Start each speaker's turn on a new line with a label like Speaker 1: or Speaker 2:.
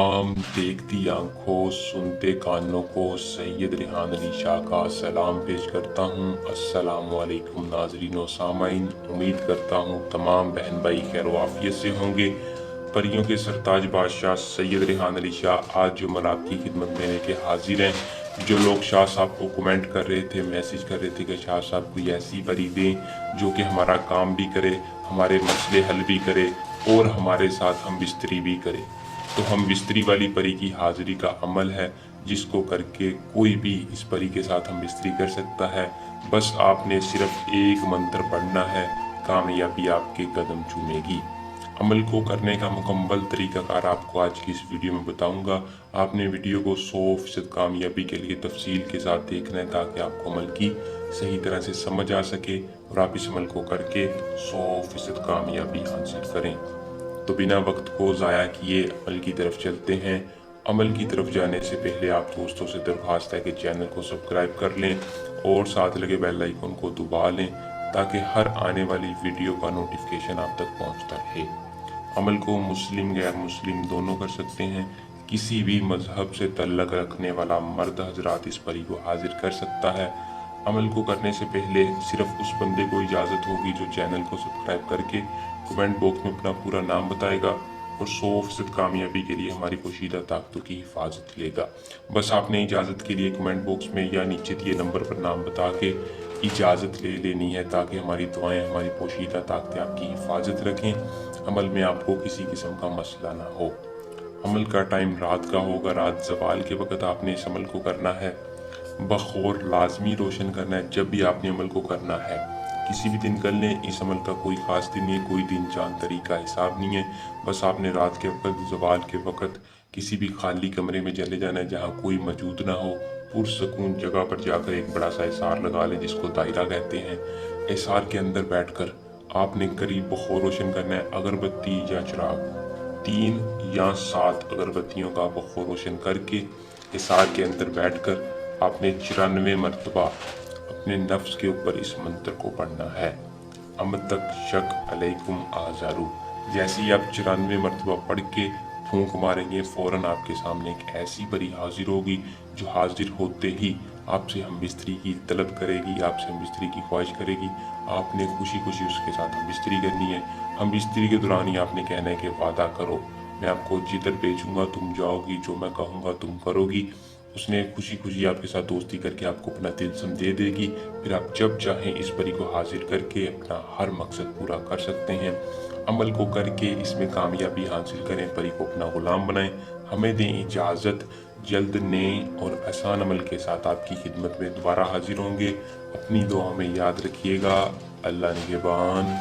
Speaker 1: तमाम देखती आंखों सुनते कानों को सैयद रेहान अली शाह का सलाम पेश करता हूँ। अस्सलामुअलैकुम नाज़रीन व सामाइन, उम्मीद करता हूँ तमाम बहन भाई खैर व आफियत से होंगे। परियों के सरताज बादशाह सैयद रेहान अली शाह आज जो मल आपकी खिदमत में लेके हाजिर हैं। जो लोग शाह साहब को कमेंट कर रहे थे, मैसेज कर रहे थे कि शाह साहब कोई ऐसी परी दें जो कि हमारा काम भी करे, हमारे मसले हल भी करे और हमारे साथ हम बिस्तरी भी करे, तो हम बिस्तरी वाली परी की हाजिरी का अमल है जिसको करके कोई भी इस परी के साथ हम बिस्तरी कर सकता है। बस आपने सिर्फ एक मंत्र पढ़ना है, कामयाबी आपके कदम चूमेगी। अमल को करने का मुकम्मल तरीकाकार आपको आज की इस वीडियो में बताऊंगा। आपने वीडियो को 100% कामयाबी के लिए तफसील के साथ देखना है ताकि आपको अमल की सही तरह से समझ आ सके और आप इस अमल को करके 100% कामयाबी हासिल करें। तो बिना वक्त को ज़ाया किए अमल की तरफ चलते हैं। अमल की तरफ जाने से पहले आप दोस्तों से दरख्वास्त है कि चैनल को सब्सक्राइब कर लें और साथ लगे बेल आइकन को दबा लें ताकि हर आने वाली वीडियो का नोटिफिकेशन आप तक पहुंचता रहे। अमल को मुस्लिम गैर मुस्लिम दोनों कर सकते हैं। किसी भी मजहब से तल्लक रखने वाला मर्द हजरात इस परी को हाजिर कर सकता है। अमल को करने से पहले सिर्फ उस बंदे को इजाज़त होगी जो चैनल को सब्सक्राइब करके कमेंट बॉक्स में अपना पूरा नाम बताएगा और 100% कामयाबी के लिए हमारी पोशीदा ताकतों की हिफाजत लेगा। बस आपने इजाज़त के लिए कमेंट बॉक्स में या नीचे दिए नंबर पर नाम बता के इजाज़त ले लेनी है ताकि हमारी दुआएं, हमारी पोशीदा ताकतें आपकी हिफाजत रखें, अमल में आपको किसी किस्म का मसला ना हो। अमल का टाइम रात का होगा, रात ज़वाल के वक़्त आपने इस अमल को करना है। बखौर लाजमी रोशन करना है जब भी आपने अमल को करना है। किसी भी दिन कर लें, इस अमल का कोई ख़ास दिन नहीं है, कोई दिन चांद तरीका हिसाब नहीं है। बस आपने रात के वक़्त, ज़वाल के वक़्त किसी भी खाली कमरे में चले जाना है जहाँ कोई मौजूद ना हो। पुरसकून जगह पर जाकर एक बड़ा सा इसार लगा लें जिसको दायरा कहते हैं। इसार के अंदर बैठकर आपने करीब बखौर रोशन करना है। अगरबत्ती या चिराग 3 या 7 अगरबत्तियों का बखौर रोशन करके इसार के अंदर बैठकर आपने 94 मरतबा अपने नफ्स के ऊपर इस मंत्र को पढ़ना है। अमतक शक अलैकुम आजारू। जैसे ही आप 94 मरतबा पढ़ के फूंक मारेंगे, फौरन आपके सामने एक ऐसी परी हाजिर होगी जो हाजिर होते ही आपसे हम बिस्तरी की तलब करेगी, आपसे हम बिस्तरी की ख्वाहिश करेगी। आपने खुशी खुशी उसके साथ हम बिस्तरी करनी है। हम बिस्तरी के दौरान ही आपने कहना है कि वादा करो, मैं आपको जिधर भेजूंगा तुम जाओगी, जो मैं कहूँगा तुम करोगी। उसने खुशी खुशी आपके साथ दोस्ती करके आपको अपना तिल्स्म दे देगी। फिर आप जब चाहें इस परी को हाजिर करके अपना हर मकसद पूरा कर सकते हैं। अमल को करके इसमें कामयाबी हासिल करें, परी को अपना गुलाम बनाएं। हमें दें इजाज़त, जल्द नए और आसान अमल के साथ आपकी खिदमत में दोबारा हाजिर होंगे। अपनी दुआ में याद रखिएगा। अल्लाह निगहबान।